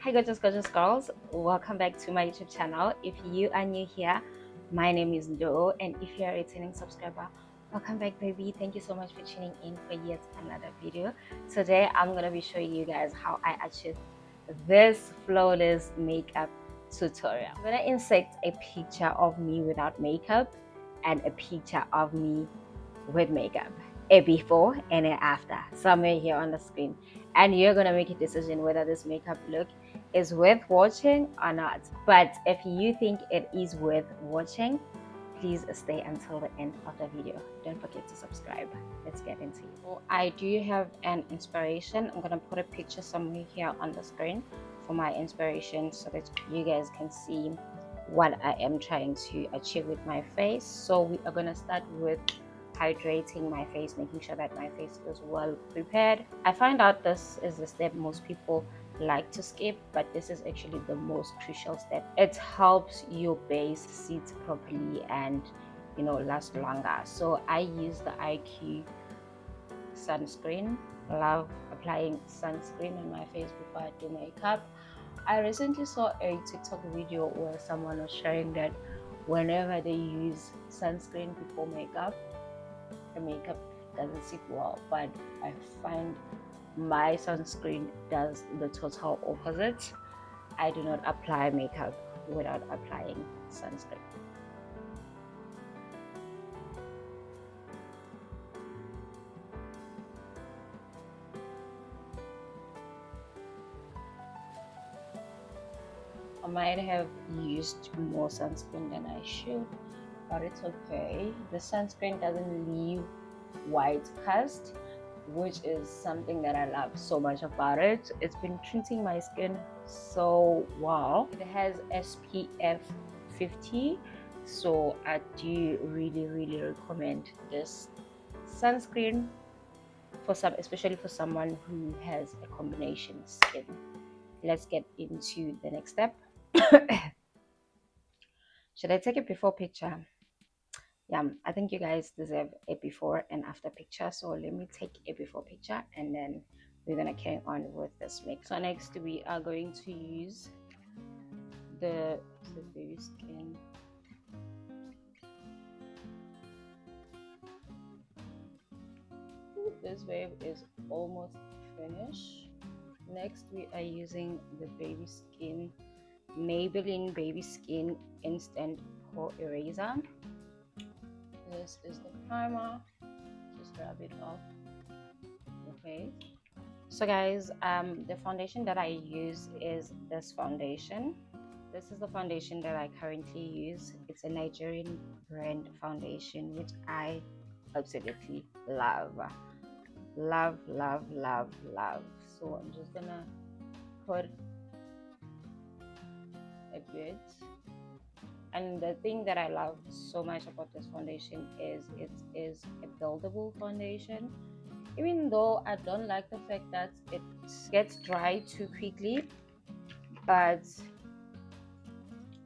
Hi gorgeous girls, welcome back to my YouTube channel. If you are new here, my name is Do, and if you are a returning subscriber, welcome back baby. Thank you so much for tuning in for yet another video. Today I'm going to be showing you guys how I achieved this flawless makeup tutorial. I'm going to insert a picture of me without makeup and a picture of me with makeup, a before and a after, somewhere here on the screen, and you're gonna make a decision whether this makeup look is worth watching or not. But if you think it is worth watching, please stay until the end of the video. Don't forget to subscribe. Let's get into it. So I do have an inspiration. I'm gonna put a picture somewhere here on the screen for my inspiration so that you guys can see what I am trying to achieve with my face. So we are gonna start with hydrating my face, making sure that my face is well prepared. I find out this is the step most people like to skip, but this is actually the most crucial step. It helps your base sit properly and last longer. So I use the IQ sunscreen. I love applying sunscreen on my face before I do makeup. I recently saw a TikTok video where someone was sharing that whenever they use sunscreen before makeup, the makeup doesn't sit well, but I find my sunscreen does the total opposite. I do not apply makeup without applying sunscreen. I might have used more sunscreen than I should, but it's okay. The sunscreen doesn't leave white cast, which is something that I love so much about it. It's been treating my skin so well. It has SPF 50, so I do really recommend this sunscreen for especially for someone who has a combination skin. Let's get into the next step. Should I take a before picture? Yeah, I think you guys deserve a before and after picture, so let me take a before picture and then we're gonna carry on with this mix. So next we are going to use the baby skin. This wave is almost finished. Next we are using the baby skin Maybelline baby skin instant pore eraser. This is the primer. Just grab it off the face. So guys, the foundation that I use is this foundation. This is the foundation that I currently use. It's a Nigerian brand foundation, which I absolutely love. Love. So I'm just gonna put a bit. And the thing that I love so much about this foundation is it is a buildable foundation. Even though I don't like the fact that it gets dry too quickly, but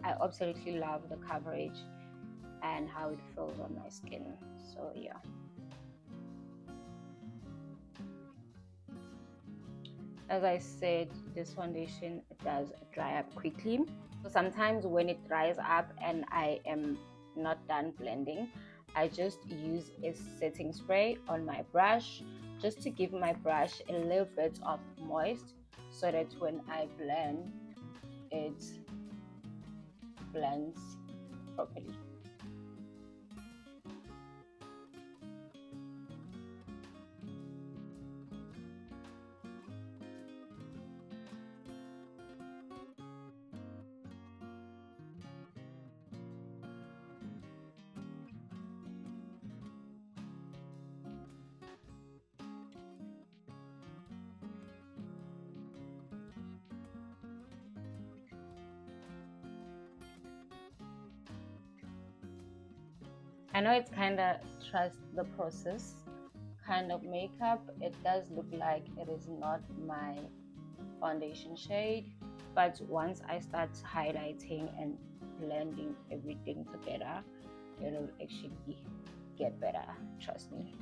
I absolutely love the coverage and how it feels on my skin. So yeah. As I said, this foundation does dry up quickly. So sometimes when it dries up and I am not done blending, I just use a setting spray on my brush just to give my brush a little bit of moist so that when I blend, it blends properly. I know it's kind of trust the process kind of makeup. It does look like it is not my foundation shade, but once I start highlighting and blending everything together, it'll actually get better, trust me.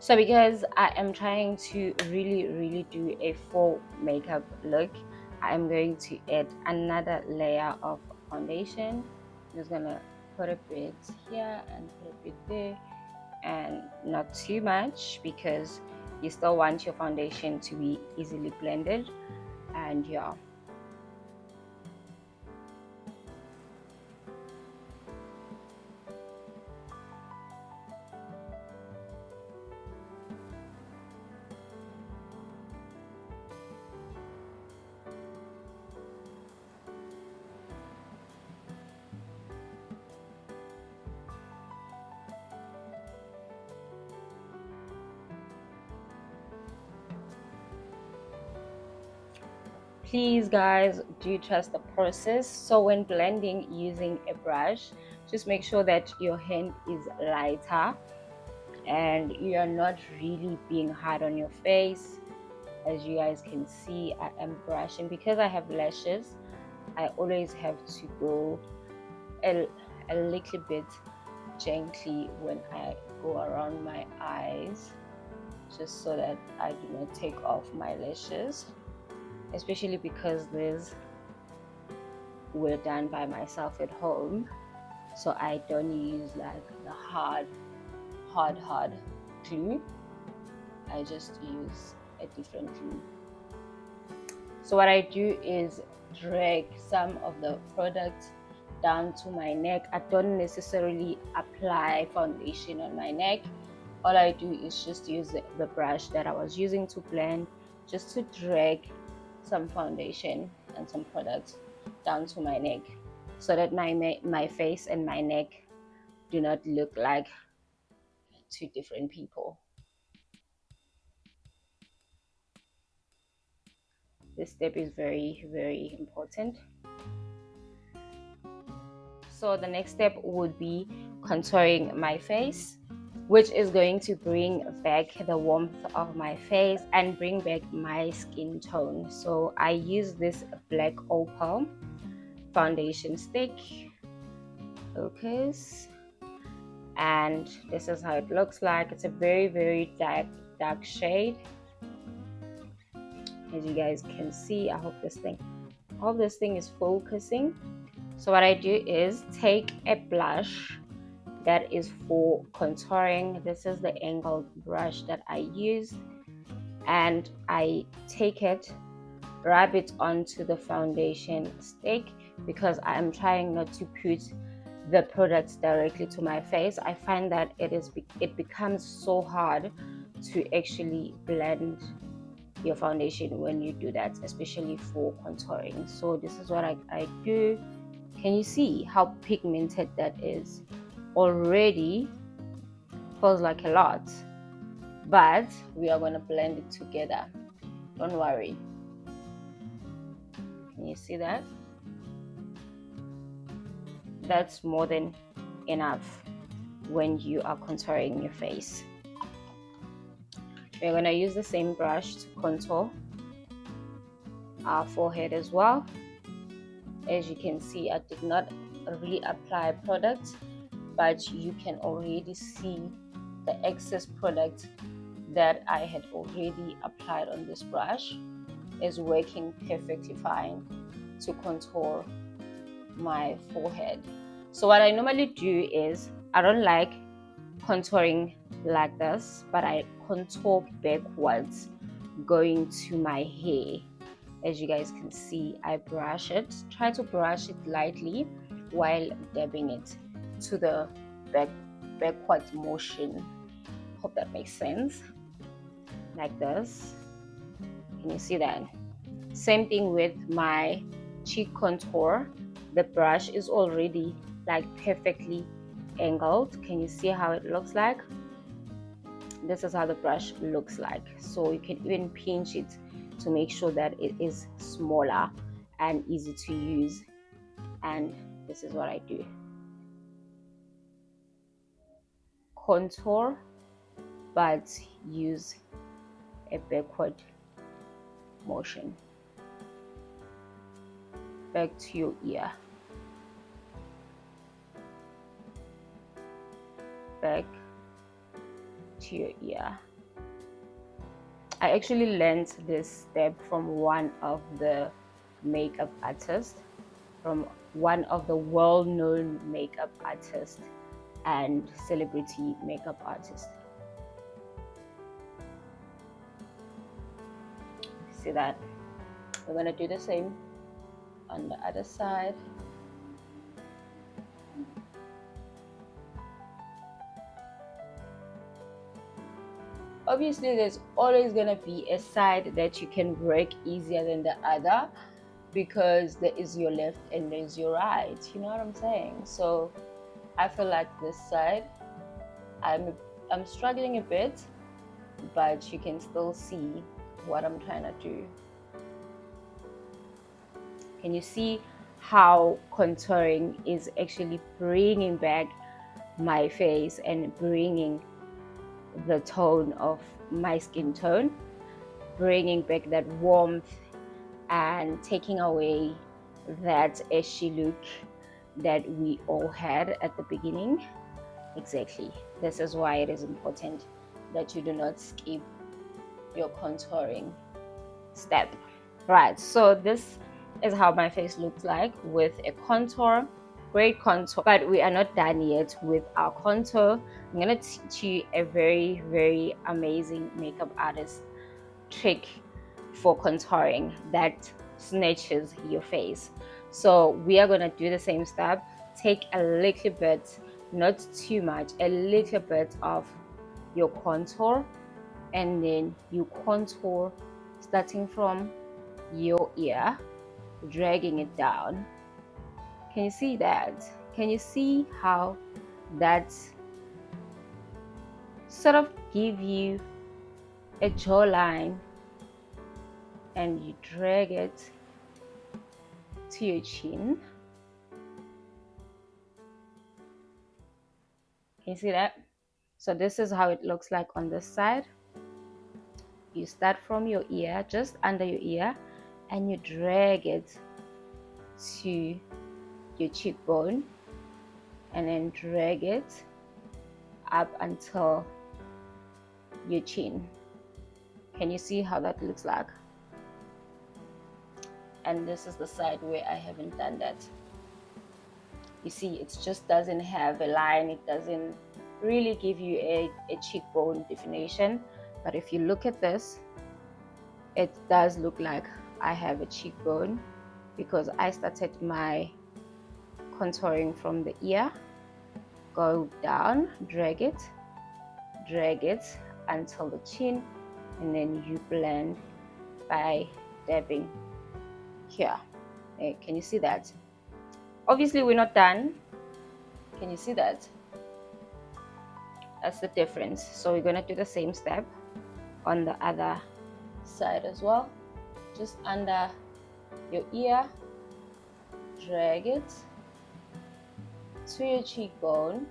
So because I am trying to really do a full makeup look, I am going to add another layer of foundation. I'm just gonna put a bit here and put a bit there, and not too much because you still want your foundation to be easily blended. And yeah, please guys, do trust the process. So when blending using a brush, just make sure that your hand is lighter and you are not really being hard on your face. As you guys can see, I am brushing because I have lashes. I always have to go a little bit gently when I go around my eyes, just so that I do not take off my lashes, especially because these were done by myself at home, so I don't use like the hard glue. I just use a different glue. So what I do is drag some of the product down to my neck. I don't necessarily apply foundation on my neck. All I do is just use the brush that I was using to blend, just to drag some foundation and some product down to my neck, so that my face and my neck do not look like two different people. This step is very important. So the next step would be contouring my face, which is going to bring back the warmth of my face and bring back my skin tone. So I use this black Opal foundation stick. Focus. And this is how it looks like. It's a very dark shade, as you guys can see. I hope this thing is focusing. So what I do is take a blush that is for contouring. This is the angled brush that I use, and I take it, rub it onto the foundation stick, because I am trying not to put the products directly to my face. I find that it becomes so hard to actually blend your foundation when you do that, especially for contouring. So this is what I do. Can you see how pigmented that is? Already feels like a lot, but we are going to blend it together. Don't worry. Can you see that? That's more than enough when you are contouring your face. We're going to use the same brush to contour our forehead as well. As you can see, I did not really apply product, but you can already see the excess product that I had already applied on this brush is working perfectly fine to contour my forehead. So what I normally do is, I don't like contouring like this, but I contour backwards going to my hair. As you guys can see, I brush it, try to brush it lightly while dabbing it to the backwards motion. Hope that makes sense. Like this. Can you see that? Same thing with my cheek contour. The brush is already like perfectly angled. Can you see how it looks like? This is how the brush looks like. So you can even pinch it to make sure that it is smaller and easy to use. And this is what I do. Contour, but use a backward motion. Back to your ear. Back to your ear. I actually learned this step from one of the makeup artists, from one of the well-known makeup artists and celebrity makeup artists. See that? We're gonna do the same on the other side. Obviously, there's always gonna be a side that you can work easier than the other, because there is your left and there's your right, you know what I'm saying? So I feel like this side I'm struggling a bit, but you can still see what I'm trying to do. Can you see how contouring is actually bringing back my face and bringing the tone of my skin tone, bringing back that warmth and taking away that ashy look that we all had at the beginning? Exactly. This is why it is important that you do not skip your contouring step. Right, so this is how my face looks like with a contour. Great contour, but we are not done yet with our contour. I'm gonna teach you a very amazing makeup artist trick for contouring that snatches your face. So we are gonna do the same step. Take a little bit, not too much, a little bit of your contour, and then you contour starting from your ear, dragging it down. Can you see that? Can you see how that sort of give you a jawline, and you drag it to your chin? Can you see that? So this is how it looks like on this side. You start from your ear, just under your ear, and you drag it to your cheekbone, and then drag it up until your chin. Can you see how that looks like? And this is the side where I haven't done that. You see, it just doesn't have a line. It doesn't really give you a cheekbone definition. But if you look at this, it does look like I have a cheekbone, because I started my contouring from the ear, go down, drag it until the chin, and then you blend by dabbing here. Hey, can you see that? Obviously we're not done. Can you see that? That's the difference. So we're gonna do the same step on the other side as well. Just under your ear, drag it to your cheekbone.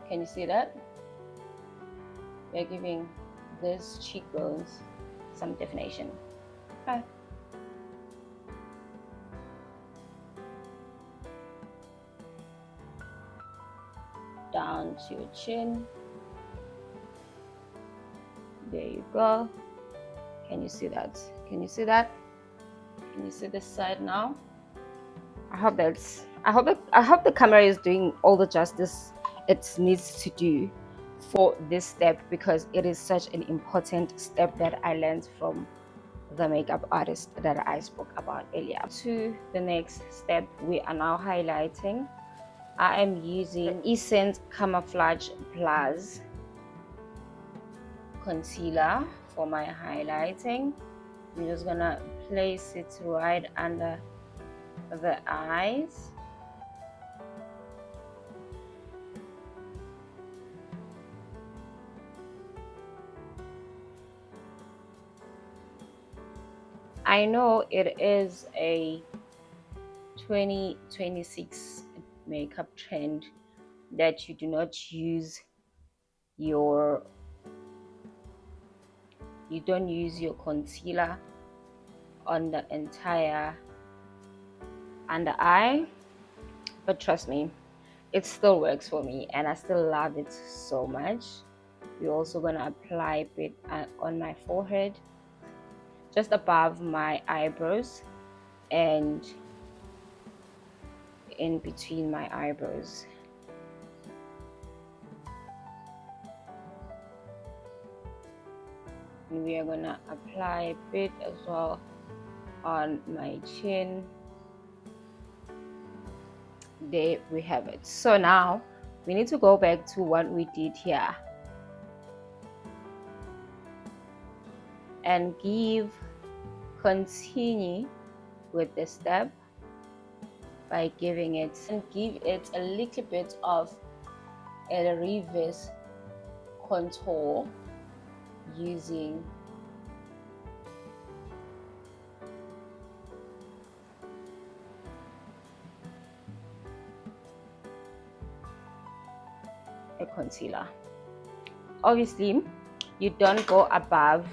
Can you see that? We're giving these cheekbones some definition. Okay. Down to your chin. There you go. Can you see that? Can you see that? Can you see this side now? I hope the camera is doing all the justice it needs to do for this step, because it is such an important step that I learned from the makeup artist that I spoke about earlier. To the next step, we are now highlighting. I am using Essence Camouflage Plus concealer for my highlighting. I'm just gonna place it right under the eyes. I know it is a 2026 makeup trend that you do not use your concealer on the entire under eye, but trust me, it still works for me and I still love it so much. We're also gonna apply a bit on my forehead, just above my eyebrows and in between my eyebrows. And we are gonna apply a bit as well on my chin. There we have it. So now we need to go back to what we did here and continue with the step by giving it and give it a little bit of a reverse contour using a concealer. Obviously, you don't go above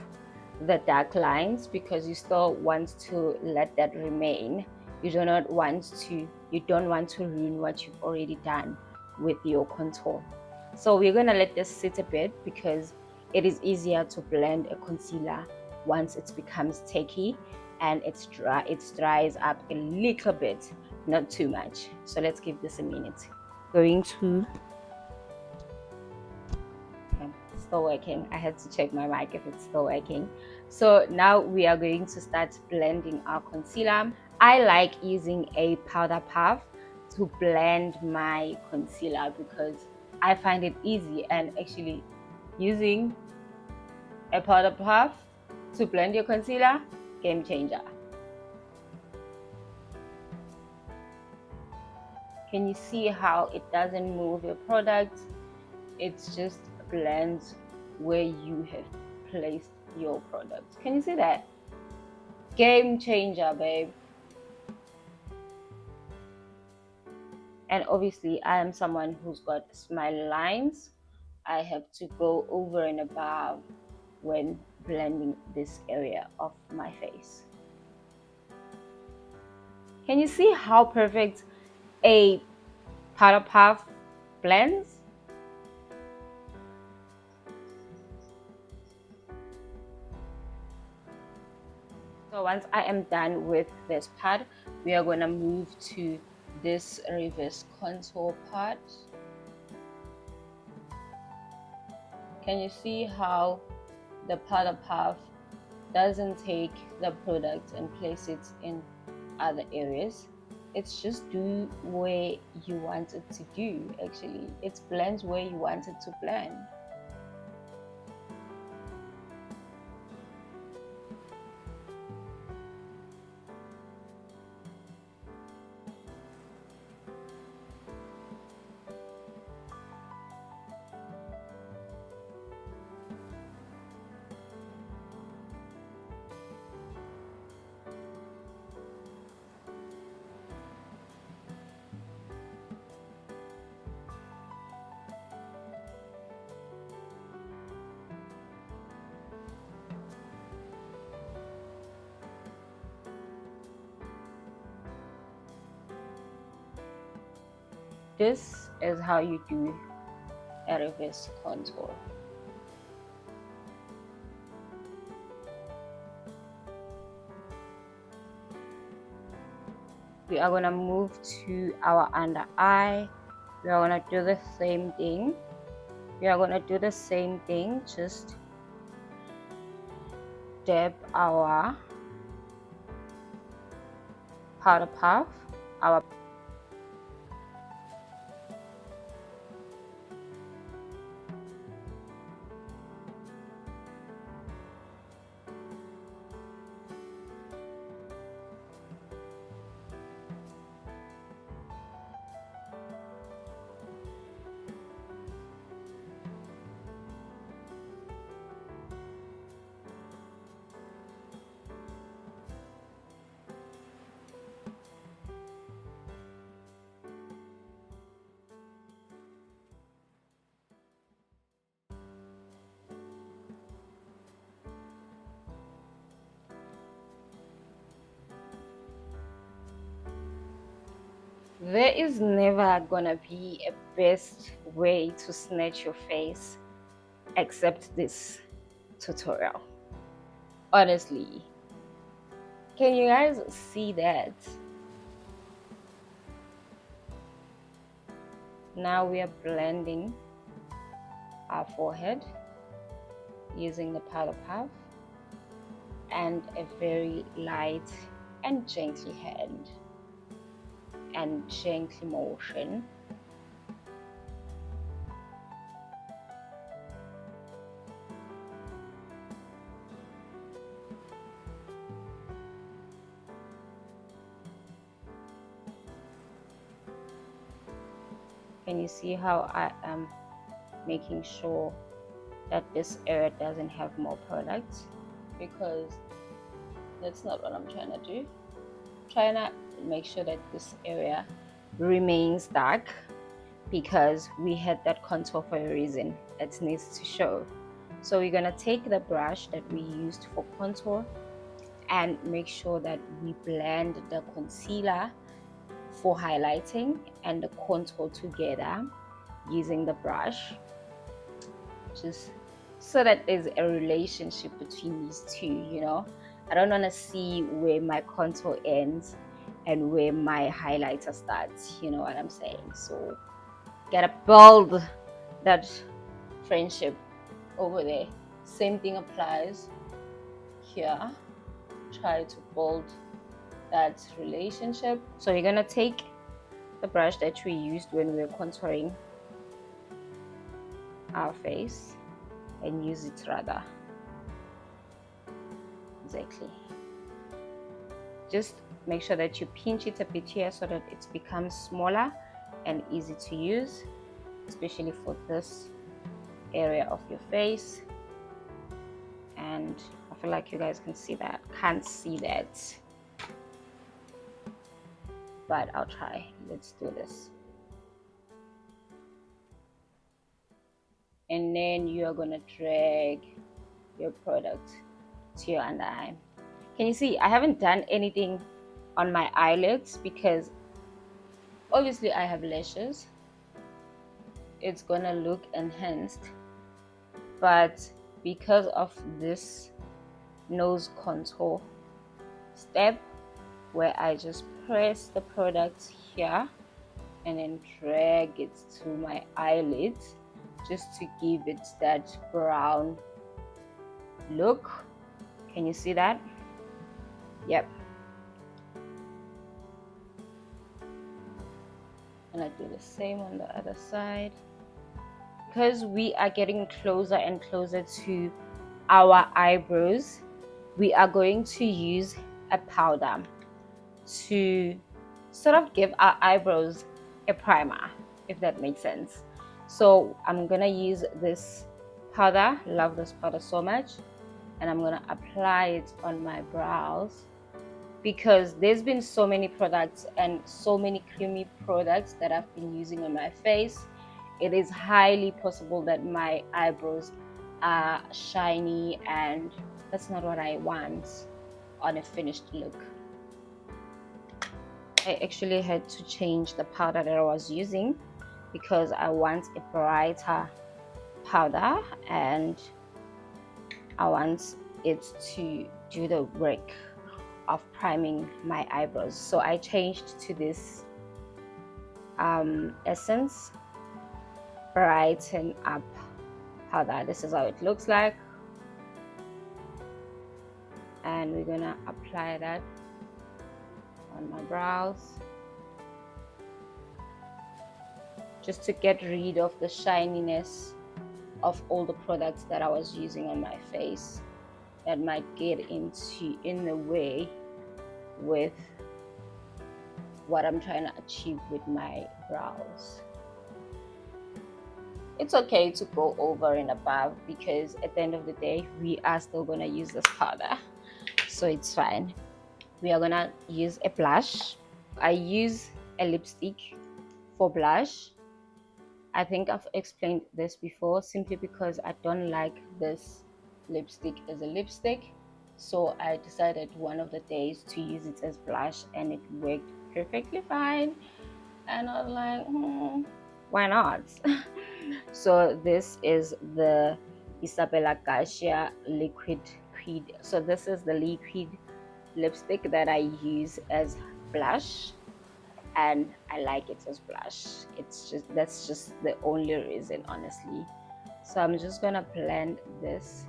the dark lines because you still want to let that remain. You don't want to ruin what you've already done with your contour. So we're gonna let this sit a bit because it is easier to blend a concealer once it becomes tacky and it dries up a little bit, not too much. So let's give this a minute. Going to Still working. I had to check my mic if it's still working. So now we are going to start blending our concealer. I like using a powder puff to blend my concealer because I find it easy, and actually using a powder puff to blend your concealer, game changer. Can you see how it doesn't move your product? It's just blends where you have placed your product. Can you see that? Game changer, babe. And obviously I am someone who's got smile lines. I have to go over and above when blending this area of my face. Can you see how perfect a powder puff blends? So once I am done with this part, we are going to move to this reverse contour part. Can you see how the powder puff doesn't take the product and place it in other areas? It's just do where you want it to do. Actually, it blends where you want it to blend. This is how you do a reverse contour. We are going to move to our under eye. We are going to do the same thing. Just dab our powder puff, our There is never gonna be a best way to snatch your face accept this tutorial. Honestly, can you guys see that? Now we are blending our forehead using the powder puff and a very light and gently hand and gently motion. Can you see how I am making sure that this area doesn't have more product? Because that's not what I'm trying to do. I'm trying to make sure that this area remains dark, because we had that contour for a reason. It needs to show. So we're gonna take the brush that we used for contour and make sure that we blend the concealer for highlighting and the contour together using the brush, just so that there's a relationship between these two, you know. I don't want to see where my contour ends and where my highlighter starts, you know what I'm saying? So gotta build that friendship over there. Same thing applies here. Try to build that relationship. So you're gonna take the brush that we used when we were contouring our face and use it rather. Exactly. Just make sure that you pinch it a bit here so that it becomes smaller and easy to use, especially for this area of your face. And I feel like you guys can see that. Can't see that, but I'll try. Let's do this. And then you are gonna drag your product to your under eye. Can you see I haven't done anything on my eyelids because obviously I have lashes. It's gonna look enhanced, but because of this nose contour step where I just press the product here and then drag it to my eyelids just to give it that brown look. Can you see that? Yep. And I do the same on the other side. Because we are getting closer and closer to our eyebrows, we are going to use a powder to sort of give our eyebrows a primer, if that makes sense. So I'm gonna use this powder, love this powder so much, and I'm gonna apply it on my brows, because there's been so many products and so many creamy products that I've been using on my face. It is highly possible that my eyebrows are shiny, and that's not what I want on a finished look. I actually had to change the powder that I was using because I want a brighter powder and I want it to do the work of priming my eyebrows. So I changed to this Essence Brighten Up powder. This is how it looks like, and we're gonna apply that on my brows just to get rid of the shininess of all the products that I was using on my face that might get in the way with what I'm trying to achieve with my brows. It's okay to go over and above because at the end of the day we are still gonna use this powder, so it's fine. We are gonna use a blush. I use a lipstick for blush. I think I've explained this before, simply because I don't like this lipstick as a lipstick, so I decided one of the days to use it as blush and it worked perfectly fine, and I was like, why not? So this is the Isabella Garcia liquid creed. So this is the liquid lipstick that I use as blush, and I like it as blush. That's just the only reason, honestly. So I'm just gonna blend this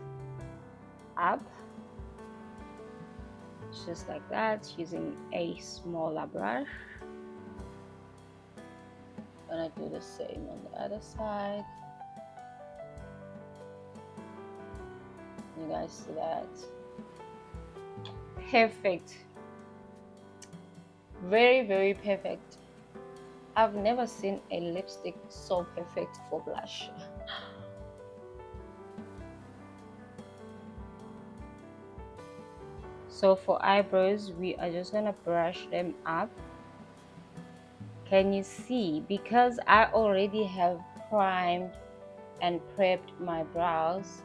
up just like that using a smaller brush. Gonna do the same on the other side. You guys see that? Perfect. Very, very perfect. I've never seen a lipstick so perfect for blush. So for eyebrows, we are just gonna brush them up. Can you see? Because I already have primed and prepped my brows,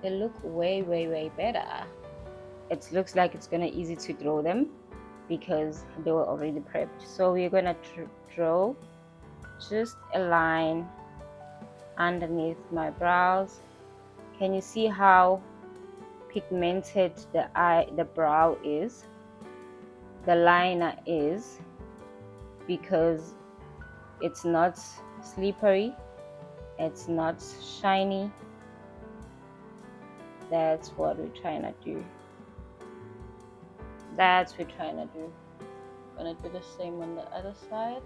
they look way, way, way better. It looks like it's gonna easy to draw them because they were already prepped. So we're gonna draw just a line underneath my brows. Can you see how pigmented the brow is, the liner is, because it's not slippery, it's not shiny. That's what we're trying to do. That's what we're trying to do. Gonna do the same on the other side.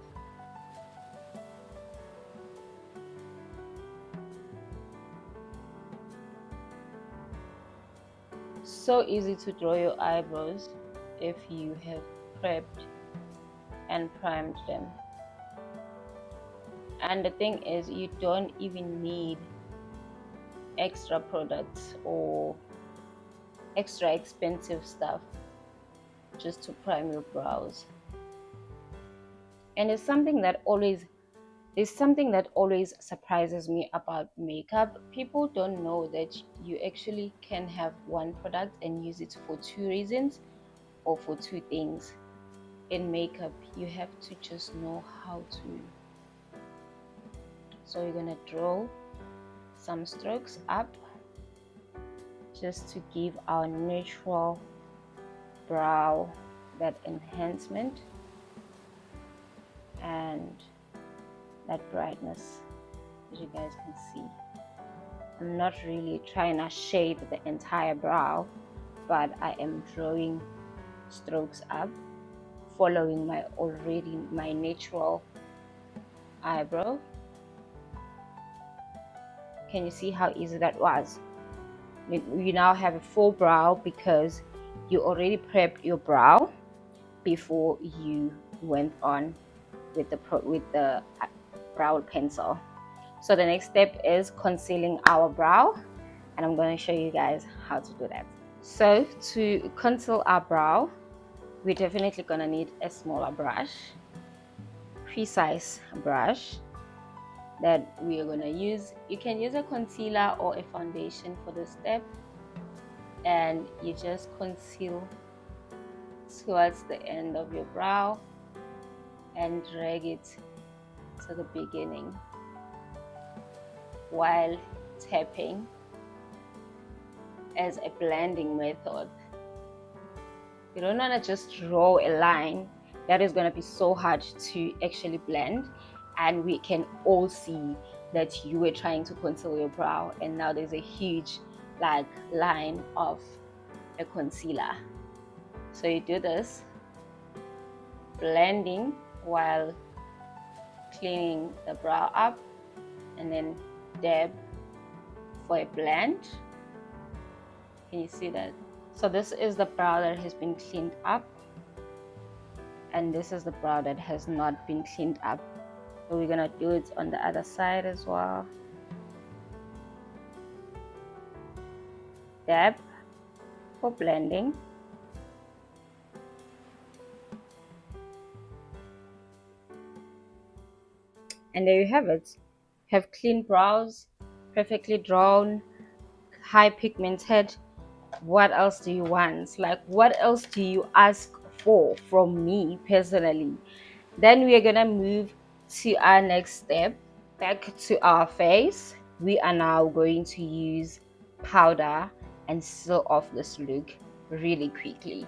So easy to draw your eyebrows if you have prepped and primed them. And the thing is, you don't even need extra products or extra expensive stuff just to prime your brows. And it's something that always surprises me about makeup. People don't know that you actually can have one product and use it for two reasons or for two things. In makeup, you have to just know how to. So we're gonna draw some strokes up just to give our natural brow that enhancement and that brightness, as you guys can see. I'm not really trying to shade the entire brow, but I am drawing strokes up, following my natural eyebrow. Can you see how easy that was? You now have a full brow because you already prepped your brow before you went on with the brow pencil. So the next step is concealing our brow, and I'm going to show you guys how to do that. So to conceal our brow, we're definitely going to need a smaller brush, precise brush that we are going to use. You can use a concealer or a foundation for this step, and you just conceal towards the end of your brow and drag it to the beginning while tapping as a blending method. You don't want to just draw a line. That is going to be so hard to actually blend, and we can all see that you were trying to conceal your brow and now there's a huge line of a concealer. So you do this blending while cleaning the brow up, and then dab for a blend. Can you see that? So this is the brow that has been cleaned up, and this is the brow that has not been cleaned up. So we're gonna do it on the other side as well. Dab for blending. And there you have it. Have clean brows, perfectly drawn, high pigmented. What else do you want? Like, what else do you ask for from me personally? Then we are gonna move to our next step, back to our face. we are now going to use powder and seal off this look really quickly.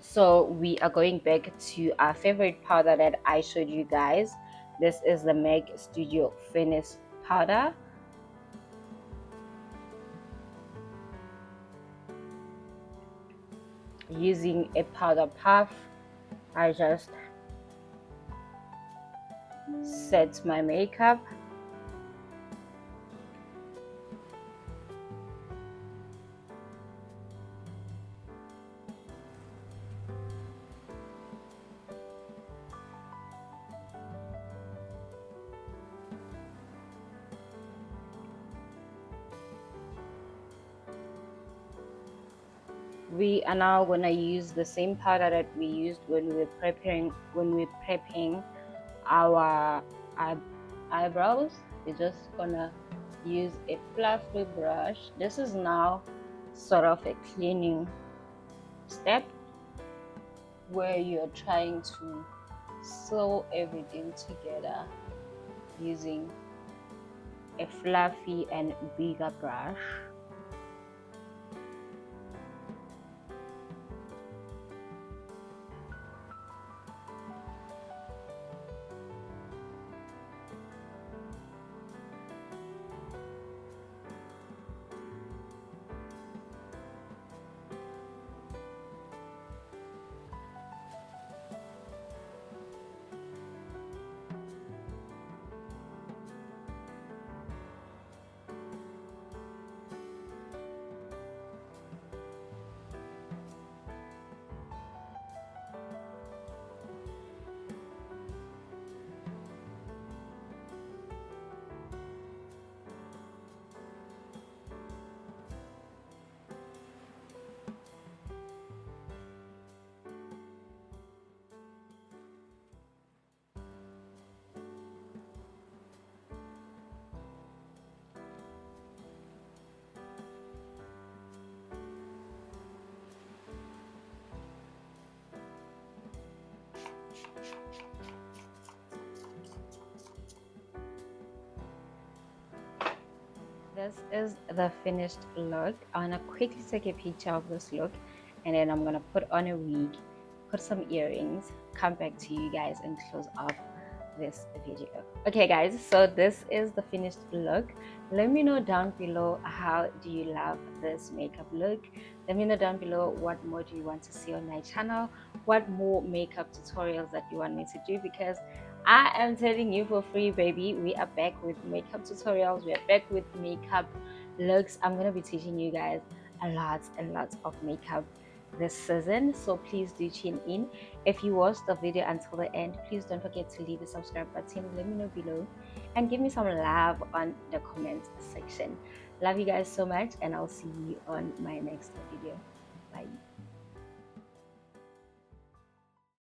So we are going back to our favorite powder that I showed you guys. This is the MAC Studio Finish powder. Using a powder puff, I just set my makeup. We are now gonna use the same powder that we used when we were prepping our eyebrows. We're just gonna use a fluffy brush. This is now sort of a cleaning step where you're trying to sew everything together using a fluffy and bigger brush. This is the finished look. I'm gonna quickly take a picture of this look, and then I'm gonna put on a wig, put some earrings, come back to you guys and close off this video. Okay guys, so this is the finished look. Let me know down below, how do you love this makeup look? Let me know down below what more do you want to see on my channel, what more makeup tutorials that you want me to do, because I am telling you for free, baby. We are back with makeup tutorials. We are back with makeup looks. I'm gonna be teaching you guys a lot and lots of makeup this season, so please do tune in. If you watched the video until the end, please don't forget to leave the subscribe button, let me know below, and give me some love on the comment section. Love you guys so much, and I'll see you on my next video. Bye.